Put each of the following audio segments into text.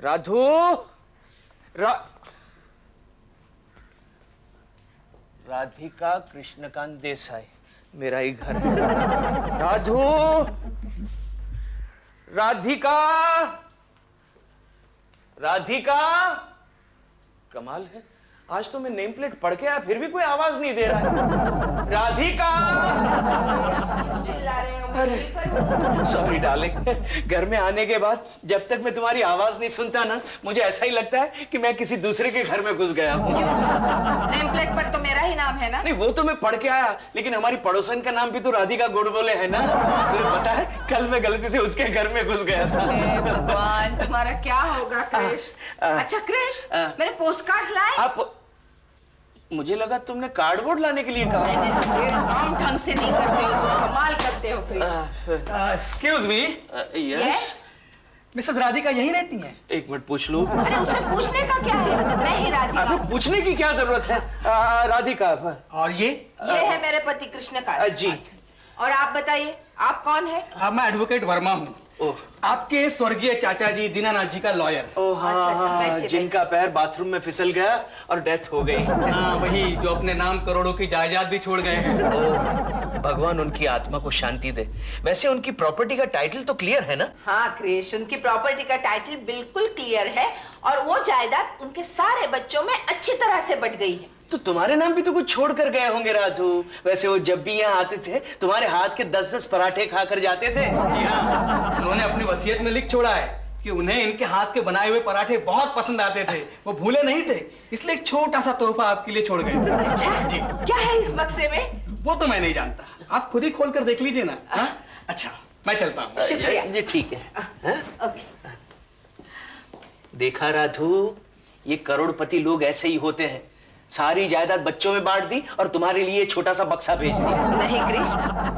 राधू राधिका कृष्णकांत देसाई मेरा ही घर है। राधू राधिका राधिका कमाल है, आज तो मैं नेम प्लेट पढ़ के आया फिर भी कोई आवाज नहीं दे रहा है। राधिका अरे सॉरी डार्लिंग, घर में आने के बाद जब तक मैं तुम्हारी आवाज नहीं सुनता ना मुझे ऐसा ही लगता है कि मैं किसी दूसरे के घर में घुस गया हूँ। नेम प्लेट पर तो मेरा ही नाम है ना? नहीं वो तो मैं पढ़ के आया, लेकिन हमारी पड़ोसन का नाम भी तो राधिका गुड़बोले है ना। तुम्हें पता है कल मैं गलती से उसके घर में घुस गया था। भगवान तुम्हारा क्या होगा क्रिश। अच्छा क्रिश मेरे पोस्ट कार्ड्स लाए? आप मुझे लगा तुमने कार्डबोर्ड लाने के लिए कहा। काम ढंग से नहीं करते हो तुम, कमाल करते हो Krish. Excuse me, yes Mrs Radhika यहीं रहती हैं? एक मिनट पूछ लूं। अरे उसमें पूछने का क्या है, मैं ही राधिका। अबे पूछने की क्या जरूरत है। राधिका और ये है मेरे पति कृष्णकांत जी। और आप बताइए आप कौन है? मैं एडवोकेट वर्मा हूँ, ओह आपके स्वर्गीय चाचा जी दीनानाथ जी का लॉयर। ओह अच्छा, अच्छा, हाँ, बैठिए, जिनका पैर बाथरूम में फिसल गया और डेथ हो गई। हाँ वही जो अपने नाम करोड़ों की जायदाद भी छोड़ गए हैं। ओह भगवान उनकी आत्मा को शांति दे। वैसे उनकी प्रॉपर्टी का टाइटल तो क्लियर है ना? हाँ क्रिश, उनकी प्रॉपर्टी का टाइटल बिल्कुल क्लियर है और वो जायदाद उनके सारे बच्चों में अच्छी तरह से बट गई है। तो तुम्हारे नाम भी तो कुछ छोड़ कर गए होंगे राधू। वैसे वो जब भी यहाँ आते थे तुम्हारे हाथ के 10-10 पराठे खा कर जाते थे। जी हाँ, उन्होंने अपनी वसीयत में लिख छोड़ा है कि उन्हें इनके हाथ के बनाए हुए पराठे बहुत पसंद आते थे, वो भूले नहीं थे, इसलिए एक छोटा सा तोहफा आपके लिए छोड़ गए थे। अच्छा जी। क्या है इस बक्से में? वो तो मैं नहीं जानता, आप खुद ही खोल कर देख लीजिए ना। हाँ? अच्छा मैं चलता हूँ। शुक्रिया। ये ठीक है। हाँ? ओके। देखा राधू, ये करोड़पति लोग ऐसे ही होते हैं। सारी जायदाद बच्चों में बांट दी और तुम्हारे लिए छोटा सा बक्सा भेज दिया। नहीं क्रिश,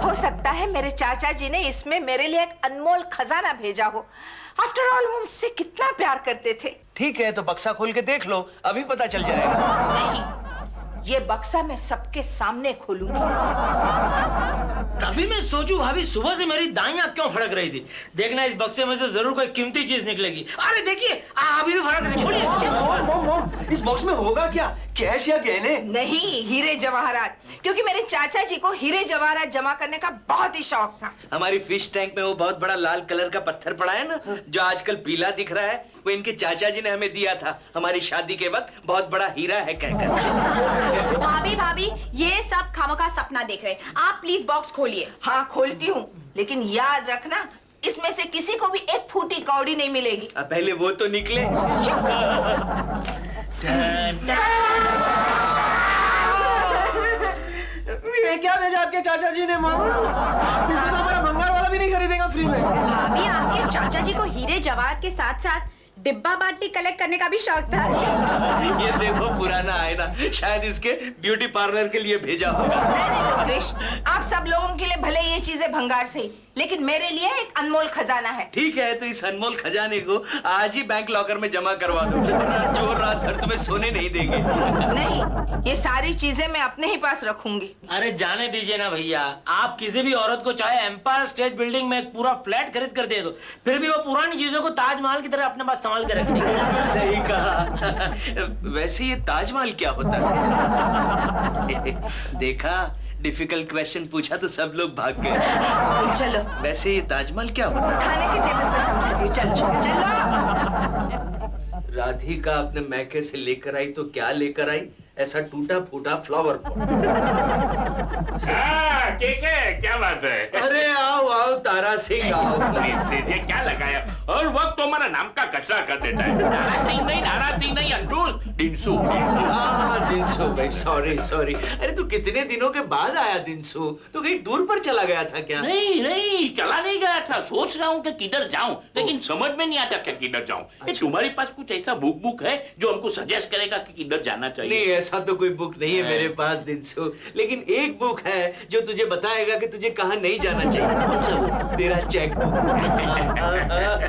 हो सकता है मेरे चाचा जी ने इसमें मेरे लिए एक अनमोल खजाना भेजा हो। आफ्टर ऑल वो मुझसे कितना प्यार करते थे। ठीक है तो बक्सा खोल के देख लो, अभी पता चल जाएगा। नहीं, ये बक्सा मैं सबके सामने खोलूंगी। तभी मैं सोचूं भाभी सुबह से मेरी दाएं आंख क्यों फड़क रही थी। देखना इस बक्से में से जरूर कोई कीमती चीज निकलेगी। अरे देखिए अभी भी फड़क रही। छोड़िए। इस बॉक्स में होगा क्या, कैश या गहने? नहीं, हीरे जवाहरात, क्योंकि मेरे चाचा जी को हीरे जवाहरात जमा करने का बहुत ही शौक था। हमारी फिश टैंक में वो बहुत बड़ा लाल कलर का पत्थर पड़ा है ना, जो आजकल पीला दिख रहा है, वो इनके चाचा जी ने हमें दिया था हमारी शादी के वक्त, बहुत बड़ा हीरा है कहकर। भाभी ये सब खामखा सपना देख रहे हैं। आप प्लीज बॉक्स खोलिए। हाँ खोलती हूँ, लेकिन याद रखना इसमें से किसी को भी एक फूटी कौड़ी नहीं मिलेगी। पहले वो तो निकले। ये क्या भेजा आपके चाचा जी ने? मामा इसे तो हमारा भंगार वाला भी नहीं खरीदेगा फ्री में। भाभी आपके चाचा जी को हीरे जवाहरात के साथ साथ डिब्बा बाटी कलेक्ट करने का भी शौक था। ये देखो पुराना आईना, शायद इसके ब्यूटी पार्लर के लिए भेजा होगा। नहीं क्रिश, आप सब लोगों के लिए भले ये चीजें भंगार से ही, लेकिन मेरे लिए एक अनमोल खजाना है। ठीक है तो इस अनमोल खजाने को आज ही बैंक लॉकर में जमा करवा दो, चोर रात भर तुम्हें सोने नहीं देंगे। नहीं, ये सारी चीजें मैं अपने ही पास रखूंगी। अरे जाने दीजिए ना भैया, आप किसी भी औरत को चाहे एम्पायर स्टेट बिल्डिंग में एक पूरा फ्लैट खरीद कर दे दो, फिर भी वो पुरानी चीजों को ताजमहल की तरह अपने पास संभाल के रखेगी। सही कहा। वैसे ये ताजमहल क्या होता है? देखा, डिफिकल्ट क्वेश्चन पूछा तो सब लोग भाग गए। चलो वैसे ये ताजमहल क्या होता है? खाने के टेबल पे समझाती हूँ। चलो राधिका अपने मैके से लेकर आई तो क्या लेकर आई? ऐसा टूटा फूटा फ्लावर पॉट। ठीक है, क्या बात है? अरे आओ आओ तारा सिंह आओ। ये क्या लगाया? और वक्त तो हमारा नाम का कचरा कर देता है। नाराज सिंह नहीं, अंडूस, दिनसू। हाँ दिनसू भाई, सॉरी। अरे तू कितने दिनों के बाद आया दिनसू? तू कहीं टूर पर चला गया था क्या? नहीं, चला नहीं गया था। सोच रहा हूँ कि किधर जाऊँ, लेकिन समझ में नहीं आता कि किधर जाऊँ। तुम्हारे पास कुछ ऐसा बुक है जो हमको सजेस्ट करेगा कि किधर जाना चाहिए? नहीं, ऐसा तो कोई बुक नहीं है मेरे पास दिनसू, लेकिन एक बुक है जो तुझे बताएगा कि तुझे कहाँ नहीं जाना चाहिए। कौन सा बुक? तेरा चेक बुक।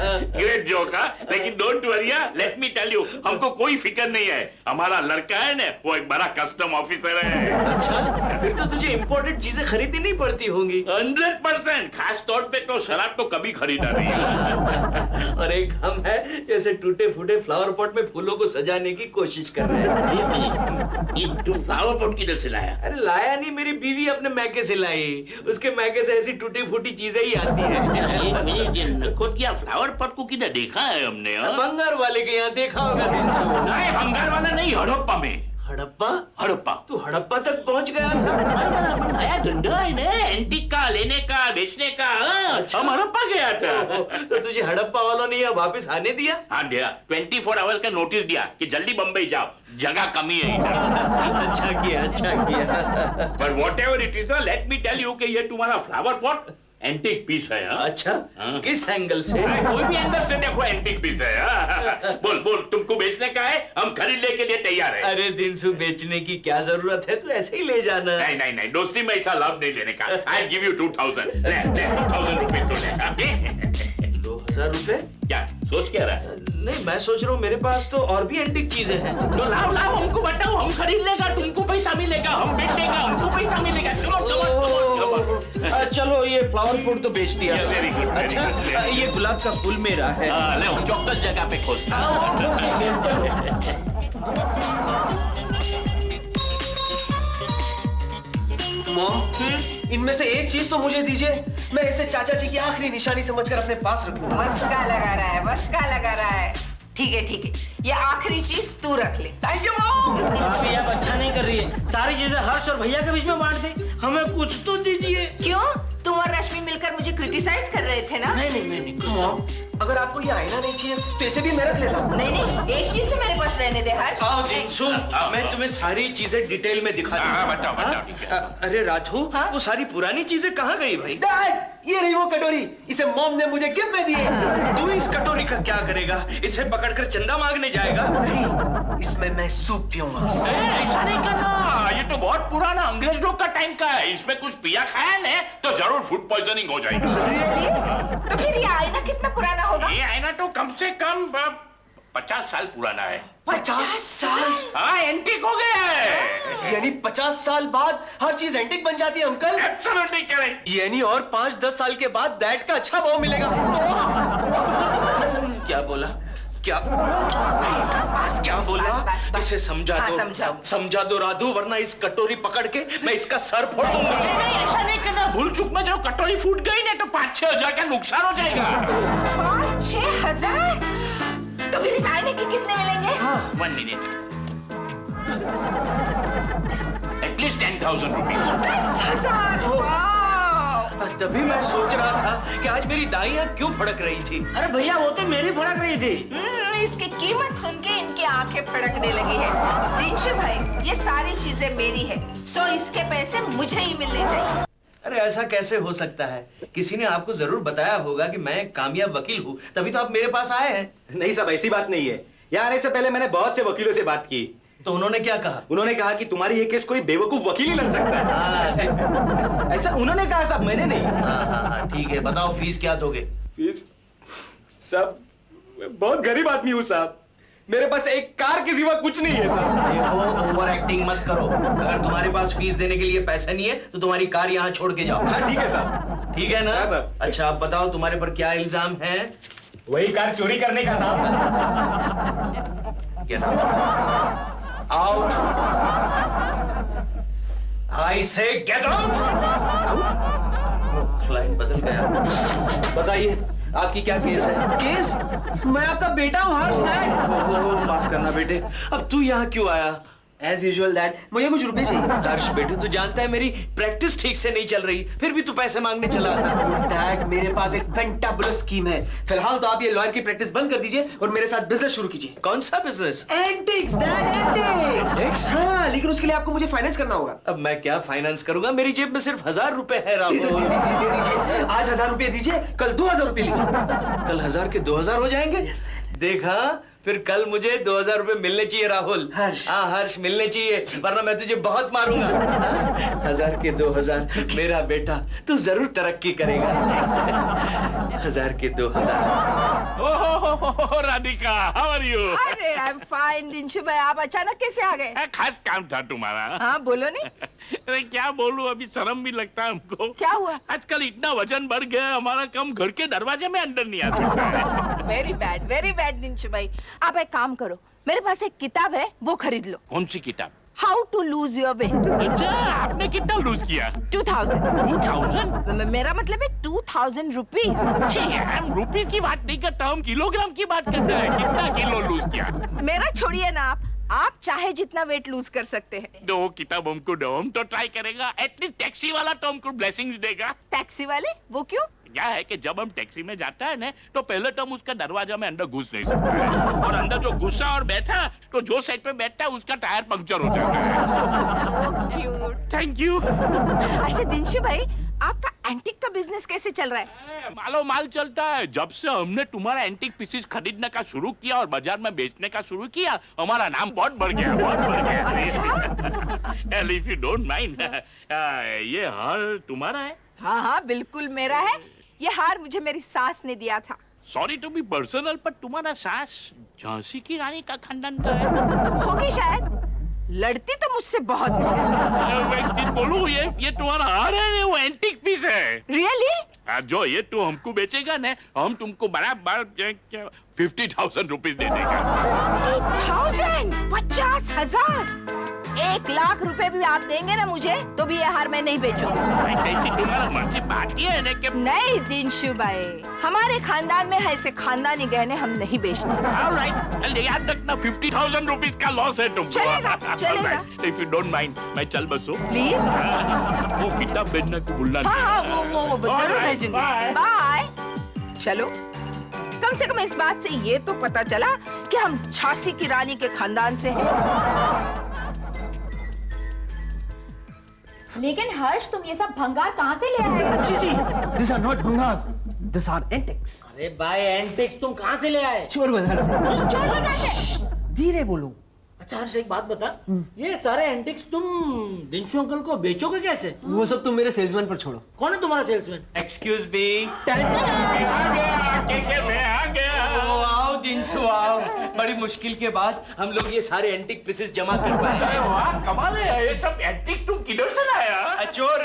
ग्रेट जोक, लेकिन don't worry, let me tell you, हमको कोई फिक्र नहीं है। हमारा लड़का है ना, वो एक बड़ा कस्टम ऑफिसर है। अच्छा, फिर तो तुझे इम्पोर्टेंट चीजें खरीदनी नहीं पड़ती होंगी। 100%। खास तौर पे तो शराब तो कभी खरीदा नहीं। और एक हम है जैसे टूटे फूटे टूटे फ्लावर पॉट में फूलों को सजाने की कोशिश कर रहे हैं। एक मिनट, ये तुम फ्लावर पॉट किधर से लाया? अरे लाया नहीं, मेरी बीवी अपने मैके से लाई। उसके मैके से ऐसी टूटी फूटी चीजें ही आती हैं। एक मिनट, ये नखोटिया फ्लावर पॉट को किधर देखा है हमने? हाँ? बंगार वाले के यहाँ देखा होगा दिनसू। नहीं, बंगाल वाला नहीं, हड़प्पा में। हड़प्पा? हड़प्पा। तू हड़प्पा तक पहुंच गया था? अरे नया धंधा है ना, एंटीक का लेने का बेचने का। हाँ, अच्छा। हम हड़प्पा गया था। तो तुझे हड़प्पा वालों ने यहाँ वापस आने दिया? हाँ दिया, 24 आवर्स का नोटिस दिया कि जल्दी बम्बई जाओ, जगह कमी है इधर। अच्छा किया, अच्छा किया। But whatever it is, let me tell you कि ये तुम्हारा फ्लावर पॉट एंटीक पीस है। हाँ? अच्छा, हाँ। किस एंगल से? अरे कोई भी एंगल से देखो एंटीक पीस है। हाँ? बोल बोल, तुमको बेचने का है, हम खरीदने के लिए तैयार है। अरे दिनसू, बेचने की क्या जरूरत है, तू ऐसे ही ले जाना। नहीं नहीं नहीं, दोस्ती में ऐसा लाभ नहीं लेने का। I give you 2000, ले 2000 रुपए तो ले। 2000 रुपए? क्या सोच क्या रहा है? नहीं, मैं सोच रहा हूँ मेरे पास तो और भी एंटीक चीजें हैं। तो लाओ लाओ, हमको बताओ, हम खरीद लेगा, तुमको पैसा मिलेगा, हम बेच देगा, हमको पैसा मिलेगा। चलो चलो, ये फ्लावर पॉट तो बेच दिया। Yeah, very good, very अच्छा, good. ये गुलाब का फूल मेरा है। ले चौक्कस जगह पे खोजना। मॉम, इनमें से एक चीज तो मुझे दीजिए, मैं इसे चाचा जी की आखिरी निशानी समझकर अपने पास रखूंगा। मस्का लगा रहा है, मस्का लगा रहा है। ठीक है ठीक है, ये आखिरी चीज तू रख ले। Thank you mom. भाभी आप अच्छा नहीं कर रही है, सारी चीजें हर्ष और भैया के बीच में बांट दे, हमें कुछ तो दीजिए। क्यों? तुम और रश्मि मिलकर मुझे क्रिटिसाइज कर रहे थे ना? नहीं मॉम, अगर आपको ये आईना नहीं चाहिए तो इसे भी मैं रख लेता हूँ। नहीं, एक चीज तो मेरे पास रहने दे हर्ष। आओ दिनसू, मैं तुम्हें सारी चीजें डिटेल में दिखा दूंगा। हाँ, बताओ, बताओ, ठीक है। अरे राधू, हाँ? वो सारी पुरानी चीजें कहाँ गई भाई? डैड, ये रही वो कटोरी, इसे मॉम ने मुझे गिफ्ट में दी है। तू इस कटोरी का क्या करेगा? इसे पकड़कर चंदा मांगने जाएगा? नहीं, इसमें मैं सूप पीऊंगा। ऐसा नहीं करना, ये तो बहुत पुराना अंग्रेज लोग का टाइम का है, इसमें कुछ पिया खाया ने तो जरूर फूड पॉइजनिंग हो जाएगी। Really? तो फिर ये आईना कितना पुराना होगा? ये आईना तो कम से कम 50 साल पुराना है। 50 साल? हाँ, एंटीक हो गया है। यानी 50 साल बाद हर चीज एंटिक बन जाती है अंकल? Absolutely correct. यानी और 5-10 साल के बाद डैड का अच्छा भाव मिलेगा। क्या बोला? क्या बस, क्या बस, बोला? बस, बस। इसे समझा हाँ, दो, समझाओ। समझा दो राधू, वरना इस कटोरी पकड़ के मैं इसका सर फोड़ दूंगा। नहीं, ऐसा नहीं करना, भूल चूक में जो कटोरी फूट गई ना तो 5-6 हजार का नुकसान हो जाएगा। 5-6 हजार? तो फिर इस आईने के कितने मिलेंगे? 1 मिनट, एटलीस्ट 10,000 रुपीज। 10,000? वाह! तभी मैं सोच रहा था कि आज मेरी दाई आंख क्यों फड़क रही थी। अरे भैया वो तो मेरी भड़क रही थी। इसकी कीमत सुन के इनकी आंखें फड़कने लगी है। दिनशु भाई, ये सारी चीजें मेरी है, सो इसके पैसे मुझे ही मिलने चाहिए। अरे ऐसा कैसे हो सकता है? किसी ने आपको जरूर बताया होगा कि मैं कामयाब वकील हूँ, तभी तो आप मेरे पास आए हैं। नहीं साहब, ऐसी बात नहीं है। यहाँ आने से पहले मैंने बहुत से वकीलों से बात की। तो उन्होंने क्या कहा? उन्होंने कहा कि तुम्हारी ये केस कोई बेवकूफ वकील ही लड़ सकता है। ऐसा उन्होंने कहा साहब, मैंने नहीं। हाँ, ठीक है, बताओ फीस क्या दोगे? फीस? साहब, मैं बहुत गरीब आदमी हूँ साहब, मेरे पास एक कार के सिवा कुछ नहीं है साहब। देखो, ओवर एक्टिंग मत करो। अगर तुम्हारे पास फीस देने के लिए पैसा नहीं है तो तुम्हारी कार यहाँ छोड़ के जाओ। हाँ ठीक है साहब। ठीक है ना? हाँ, साहब। अच्छा, अब बताओ तुम्हारे पर क्या इल्जाम है? वही कार चोरी करने का साहब। Get out. Out. I say get out. Client बदल गया। बताइए, आपकी क्या केस है? केस? मैं आपका बेटा हूँ हर्ष डैड। माफ करना बेटे, अब तू यहाँ क्यों आया? एज यूजुअल डैड, मुझे कुछ रुपए चाहिए। हर्ष बेटे, तू जानता है मेरी प्रैक्टिस ठीक से नहीं चल रही, फिर भी तू पैसे मांगने चला आता। डैड, मेरे पास एक फैंटाबुलस स्कीम है। फिलहाल तो आप ये लॉयर की प्रैक्टिस बंद कर दीजिए और मेरे साथ बिजनेस शुरू कीजिए। कौन सा बिजनेस? Antics dad, antics. हाँ, लेकिन उसके लिए आपको मुझे फाइनेंस करना होगा। अब मैं क्या फाइनेंस करूंगा? मेरी जेब में सिर्फ 1000 रुपए है दे राहुल। दीजिए। आज 1000 रुपए दीजिए, कल 2000 रुपए लीजिए। कल 1000 के 2000 हो जाएंगे? देखा, फिर कल मुझे 2000 रुपए मिलने चाहिए राहुल। हर्ष। हाँ हर्ष, मिलने चाहिए, वरना मैं तुझे बहुत मारूंगा। 1000 के 2000, मेरा बेटा, तू जरूर तरक्की करेगा। 1000 के 2000। ओह राधिका, हाउ आर यू? अरे आई एम फाइन दिनशु भाई, आप अचानक कैसे आ गए? खास काम था तुम्हारा। हाँ बोलो नहीं। अरे क्या बोलूं, अभी शर्म भी लगता है हमको। क्या हुआ? आजकल इतना वजन बढ़ गया, हमारा कम घर के दरवाजे में अंदर नहीं आ सकता है। वेरी बैड दिंशु भाई। आप एक काम करो, मेरे पास एक किताब है, वो खरीद लो। कौन सी किताब? How to lose your weight. अच्छा, आपने कितना लूज किया? 2000। 2000? मेरा मतलब है 2000 रुपीज। हम रुपीस की बात नहीं करता, हम किलोग्राम की बात करते हैं। कितना किलो लूज किया? मेरा छोड़िए ना आप चाहे जितना वेट लूज कर सकते हैं। दो किताब हमको दो, हम तो ट्राई करेगा। एटलीस्ट टैक्सी वाला तो हमको ब्लेसिंग्स देगा। टैक्सी वाले? वो क्यों? क्या है कि जब हम टैक्सी में जाता है ना, तो पहले तो हम उसका दरवाजा में अंदर घुस नहीं सकते हैं। और अंदर जो घुसा और बैठा, तो जो साइड पे बैठता है उसका टायर पंक्चर हो जाता है। So cute। Thank you. अच्छा दिंशु भाई, आपका एंटीक का बिजनेस कैसे चल रहा है? मालो माल चलता है। जब से हमने तुम्हारा एंटीक पीसेस खरीदने का शुरू किया और बाजार में बेचने का शुरू किया, हमारा नाम बहुत बढ़ गया, बहुत बढ़ गया। इफ यू डोंट माइंड, ये हार तुम्हारा है? हाँ बिल्कुल मेरा है। ये हार मुझे मेरी सास ने दिया था। सॉरी टू बी पर्सनल, पर तुम्हारा सास झांसी की रानी का खानदान का है। होगी शायद, लड़ती तो मुझसे बहुत। मैं एक चीज बोलूं, ये तुम्हारा हार है, वो एंटीक पीस है। रियली? जो ये तू हमको बेचेगा ना, हम तुमको बराबर 50,000 रुपीज दे देगा। 50,000? 50,000? 1,00,000 रुपए भी आप देंगे ना मुझे, तो भी ये हार मैं नहीं बेचूंगी। तुम्हारा मर्जी बात है ना कि नहीं दिंशु भाई, हमारे खानदान में ऐसे खानदानी गहने हम नहीं बेचते। ऑलराइट, याद रखना 50,000 रुपीज का लॉस है तुमको। चलेगा। इफ यू डोंट माइंड, मैं चल बसो। प्लीज। वो किताब भेजना को भूलना हाँ नहीं। वो जरूर भेजूंगी। बाय। चलो, कम से कम इस बात से ये तो पता चला कि हम झांसी की रानी के खानदान से हैं। लेकिन हर्ष, तुम ये सब भंगार कहाँ से ले आए? जी, these are not bhangas, these are antiques. अरे भाई, एंटिक्स तुम कहाँ से ले आए? चोर बाजार से। चोर बाजार से? धीरे बोलो। अच्छा हर्ष, एक बात बता, ये सारे एंटिक्स तुम दिंशु अंकल को बेचोगे कैसे? वो सब तुम मेरे सेल्समैन पर छोड़ो। कौन है तुम्हारा सेल्समैन? Excuse me. मैं आ गया। आओ दिनसु आओ। बड़ी मुश्किल के बाद हम लोग ये सारे एंटीक पीसेस जमा कर पाए हैं। वाह, कमाल है। ये सब एंटीक तुम किधर से लाया? चोर।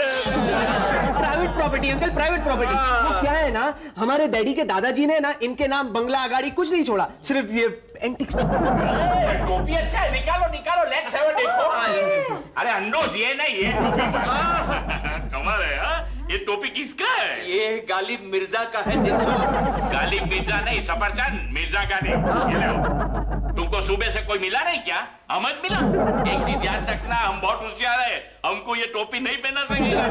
Private property uncle, private property. वो क्या है ना, हमारे डैडी के दादाजी ने ना इनके नाम बंगला गाड़ी कुछ नहीं छोड़ा, सिर्फ ये एंटिक्स। टोपी अच्छा है, निकालो निकालो, लेट्स हैव अ देखो। अरे अंडोस, ये नहीं, ये कमाल है। हाँ, ये टोपी किसका है? ये गालिब मिर्जा का है दिनसु। गालिब मिर्जा नहीं, सफरचंद मिर्जा का नहीं। ये लो। तुमको सुबह से कोई मिला नहीं क्या? अहमद मिला? एक चीज याद रखना, हम बहुत होशियार है, हमको ये टोपी नहीं पहना सकेगा।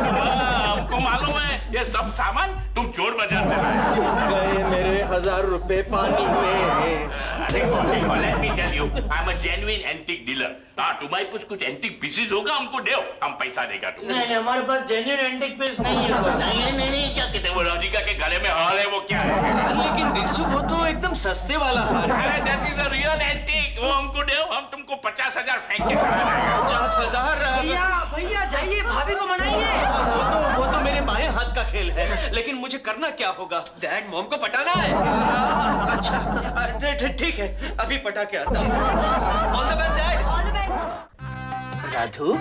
हमको मालूम है ये सब सामान तुम चोर बाजार से लाए। गए मेरे 1,000 रुपए पानी में। देखो, let me tell you, I'm a genuine antique dealer. हाँ, तुम्हारे कुछ एंटीक पीसेस होगा, हमको दो, हम पैसा देगा तुमको। नहीं, हमारे पास जेन्युइन एंटिक पीस नहीं है। नहीं, क्या कहते हैं वो राधिका के गले में हार है, वो क्या है? लेकिन दिनसु वो तो एकदम सस्ते वाला हार है। अरे that is a real antique, वो हमको दो, हम तुमको 50,000 फेंक के चला जाएगा। 50,000? भैया जाइए, भाभी को मनाइए। वो तो मेरे बाएं हाथ का खेल है, लेकिन मुझे करना क्या होगा? डैड, मॉम को पटाना है। अच्छा, ठीक है, अभी पटा के आता हूँ। All the best dad. All the best. Radhu,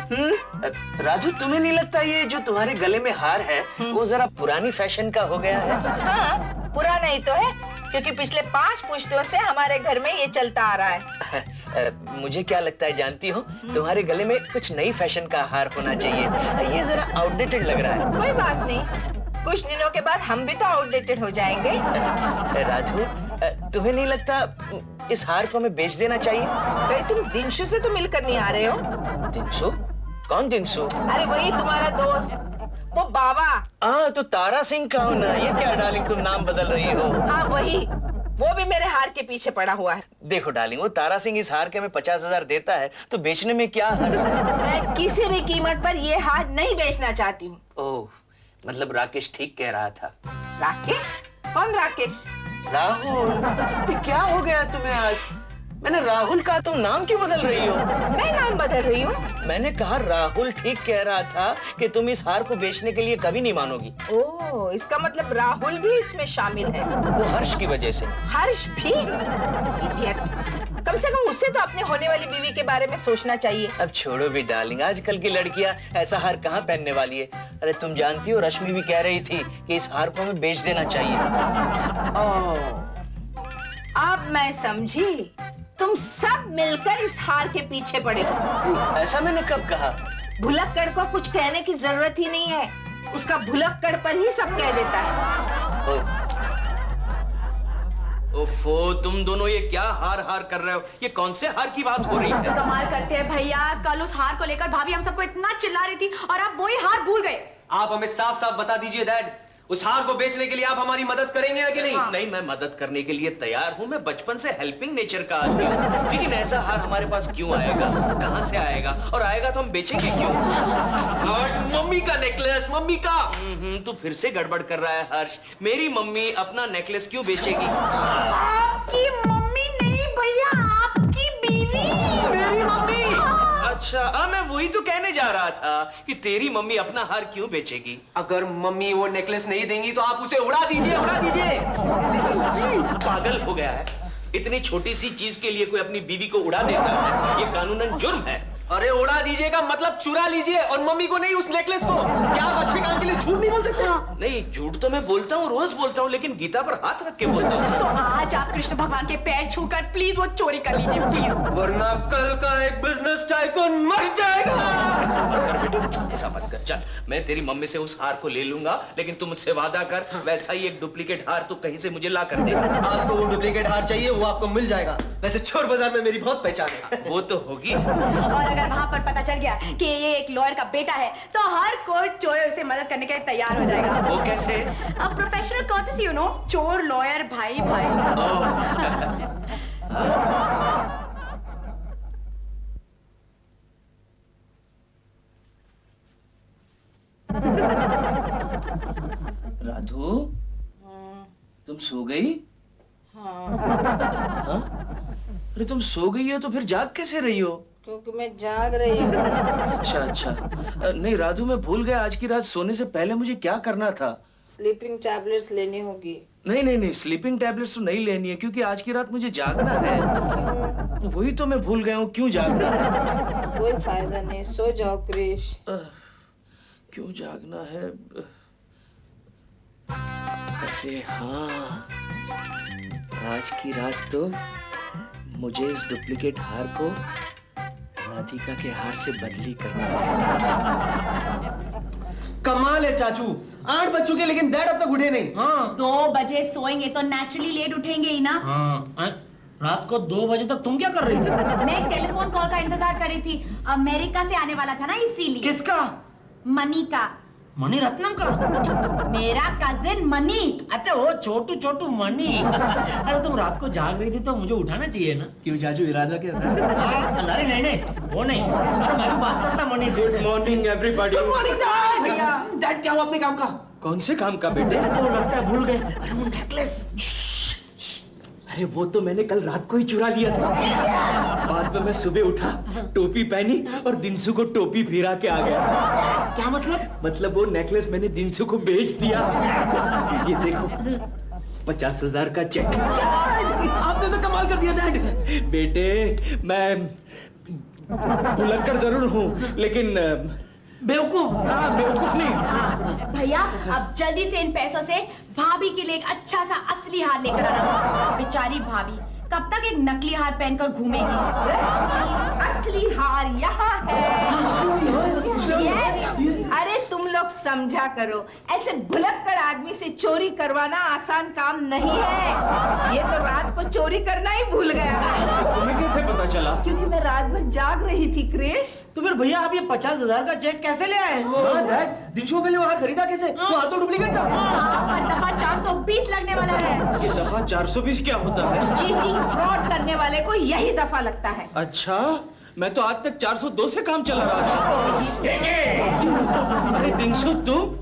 Radhu, तुम्हें नहीं लगता ये जो तुम्हारे गले में हार है वो जरा पुरानी फैशन का हो गया है? हाँ, पुराना ही तो है, क्योंकि पिछले 5 पुश्तों से हमारे घर में ये चलता आ रहा है। मुझे क्या लगता है जानती हो, तुम्हारे गले में कुछ नई फैशन का हार होना चाहिए। ये जरा आउटडेटेड लग रहा है। कोई बात नहीं, कुछ दिनों के बाद हम भी तो आउटडेटेड हो जाएंगे। राधु, तुम्हें नहीं लगता इस हार को हमें बेच देना चाहिए? कहीं तुम दिंशु से तो मिलकर नहीं आ रहे हो? दिनसु? कौन दिनसु? अरे वही तुम्हारा दोस्त, वो बाबा। हाँ, तो तारा सिंह का हो ना। ये क्या डार्लिंग, तुम नाम बदल रही हो? हाँ वही, वो भी मेरे हार के पीछे पड़ा हुआ है। देखो डार्लिंग, वो तारा सिंह इस हार के हमें 50,000 देता है, तो बेचने में क्या हर्ज है? मैं किसी भी कीमत पर ये हार नहीं बेचना चाहती हूँ। ओह, मतलब राकेश ठीक कह रहा था। राकेश? कौन राकेश? राहुल, ये क्या हो गया तुम्हें आज? मैंने राहुल कहा, तुम नाम क्यों बदल रही हो? मैं नाम बदल रही हूँ? मैंने कहा राहुल ठीक कह रहा था कि तुम इस हार को बेचने के लिए कभी नहीं मानोगी। ओह, इसका मतलब राहुल भी इसमें शामिल है। वो हर्ष की वजह से। हर्ष भी? Idiot। कम से कम उसे तो अपने होने वाली बीवी के बारे में सोचना चाहिए। अब छोड़ो भी डार्लिंग, आजकल की लड़कियां ऐसा हार कहाँ पहनने वाली है। अरे तुम जानती हो रश्मि भी कह रही थी कि इस हार को हमें बेच देना चाहिए। अब मैं समझी, तुम सब मिलकर इस हार के पीछे पड़े हो। ऐसा मैंने कब कहा? भुलक्कड़ को कुछ कहने की जरूरत ही नहीं है, उसका भुलक्कड़ पर ही सब कह देता है। ओफो, तुम दोनों ये क्या हार हार कर रहे हो? ये कौन से हार की बात हो रही है? कमाल करते हैं भैया, कल उस हार को लेकर भाभी हम सबको इतना चिल्ला रही थी और आप वही हार भूल गए। आप हमें साफ साफ बता दीजिए डैड, उस हार को बेचने के लिए आप हमारी मदद करेंगे या कि नहीं? नहीं, मैं मदद करने के लिए तैयार हूँ। मैं बचपन से हेल्पिंग नेचर का आदमी हूँ। लेकिन ऐसा हार हमारे पास क्यों आएगा? कहाँ से आएगा? और आएगा तो हम बेचेंगे क्यों? और मम्मी का नेकलेस, मम्मी का। तू फिर से गड़बड़ कर रहा है हर्ष। मेरी मम्मी अपना नेकलेस क्यों बेचेगी? आपकी मम्मी नहीं भैया, आपकी बीवी। मेरी मम्मी। अच्छा, मैं वही तो कहने जा रहा था कि तेरी मम्मी अपना हार क्यों बेचेगी? अगर मम्मी वो नेकलेस नहीं देंगी तो आप उसे उड़ा दीजिए, उड़ा दीजिए। पागल हो गया है? इतनी छोटी सी चीज के लिए कोई अपनी बीवी को उड़ा देता है? ये कानूनन जुर्म है। अरे उड़ा दीजिएगा मतलब चुरा लीजिए, और मम्मी को नहीं, उस नेकलेस को। क्या आप अच्छे काम के लिए झूठ नहीं बोल सकते? नहीं, झूठ तो मैं बोलता हूँ, रोज बोलता हूँ, लेकिन गीता पर हाथ रख के बोलता हूँ। तो आज आप कृष्ण भगवान के पैर छूकर प्लीज वो चोरी कर लीजिए प्लीज। वरना कल का एक बिजनेस टाइकून मर जाएगा। ऐसा मत कर बेटा, ऐसा मत कर। चल, मैं तेरी मम्मी से उस हार को ले लूंगा, लेकिन तुम मुझसे वादा कर, वैसा ही एक डुप्लीकेट हार तू कहीं से मुझे ला कर दे। आपको वो डुप्लीकेट हार चाहिए, वो आपको मिल जाएगा। वैसे चोर बाजार में मेरी बहुत पहचान है। वो तो होगी। और अगर वहाँ पर पता चल गया कि ये एक लॉयर का बेटा है तो हर कोई चोर से मदद करने के लिए तैयार हो जाएगा। वो कैसे? अब प्रोफेशनल कर्टसी, यू नो, चोर लॉयर भाई भाई। राधू, तुम सो गई? हाँ? अरे तुम सो गई हो तो फिर जाग कैसे रही हो? क्योंकि मैं जाग रही हूँ। अच्छा अच्छा। नहीं राधू, मैं भूल गया, आज की रात सोने से पहले मुझे क्या करना था। स्लीपिंग टैबलेट्स लेनी होगी। नहीं नहीं नहीं, स्लीपिंग टैबलेट्स तो नहीं लेनी है, क्योंकि आज की रात मुझे जागना है। वही तो मैं भूल गया हूँ, क्यों जागना है? कोई फायदा नहीं, सो जाओ क्रिश। क्यों जागना है? अरे हाँ, आज की रात तो मुझे इस डुप्लीकेट हार को राधिका के हार से बदली करना है। कमाल है चाचू, 8 बज चुके लेकिन डैड अब तक उठे नहीं। हाँ 2 बजे सोएंगे तो नेचुरली लेट उठेंगे ही ना। हाँ, रात को 2 बजे तक तुम क्या कर रही थी? मैं एक टेलीफोन कॉल का इंतजार कर रही थी, अमेरिका से आने वाला था ना, इसीलिए। किसका? मनी का। मणि रत्नम का? मेरा कजिन मनी। अच्छा, वो छोटू छोटू मणि। अरे तुम रात को जाग रही थी तो मुझे उठाना चाहिए ना। क्यों चाचू, इरादा क्या था? अरे नहीं नहीं, वो नहीं। अरे मैं भी बात करता मणि से। Good morning everybody. भैया डैड क्या हुआ अपने काम का? कौन से काम का बेटे? वो लगता है भूल गए। अरे वो नेकलेस। अरे वो तो मैंने कल रात को ही चुरा लिया था। बाद में मैं सुबह उठा, टोपी पहनी और दिनसू को टोपी फिरा के आ गया। क्या मतलब? मतलब वो नेकलेस मैंने दिनसू को बेच दिया। ये देखो, 50,000 का चेक। आपने तो कमाल कर दिया डैड। बेटे, मैं भुलक्कड़ जरूर हूँ, लेकिन बेवकूफ। हाँ, बेवकूफ नहीं। भैया अब जल्दी से इन पैसों से भाभी के लिए एक अच्छा सा असली हार लेकर आना। बेचारी भाभी कब तक एक नकली हार पहनकर घूमेगी? असली हार यहाँ है। Yes. अरे तुम लोग समझा करो, ऐसे भुलक्कड़ आदमी से चोरी करवाना आसान काम नहीं है। ये तो रात को चोरी करना ही भूल गया। तुम्हें कैसे पता चला? क्योंकि मैं रात भर जाग रही थी क्रिश। तो फिर भैया आप ये 50,000 का चेक कैसे ले आए? डैड दिनशो के लिए वहां खरीदा कैसे? वो हार तो डुप्लीकेट था। हर दफा 420 लगने वाला है। ये दफा 420 क्या होता है? चीटिंग फ्रॉड करने वाले को यही दफा लगता है। अच्छा, मैं तो आज तक 402 से काम चला रहा था। अरे दिनसू, तुम?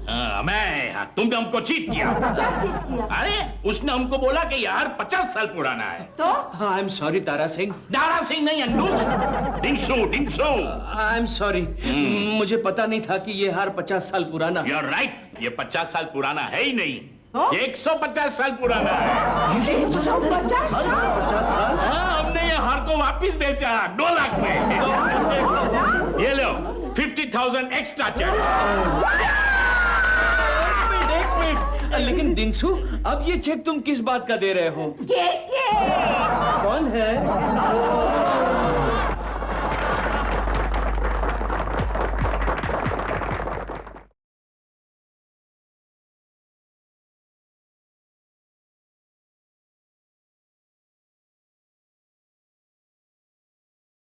तुमने हमको चीट किया। क्या चीट किया? अरे उसने हमको बोला कि यार 50 साल पुराना है। तो हाँ, I am sorry Tara Singh. Dara Singh नहीं, अंडूस। डिंगसू डिंगसू। आई एम सॉरी, मुझे पता नहीं था कि ये हार 50 साल पुराना। यू आर राइट, ये 50 साल पुराना है ही नहीं, तो? 150 साल पुराना है। 150 साल? 50 साल? हाँ, हमने ये हार को वापिस बेचा 2 लाख में। ये लो 50,000 एक्स्ट्रा चेक। एक मिनट, लेकिन दिनसू, अब ये चेक तुम किस बात का दे रहे हो? के कौन है?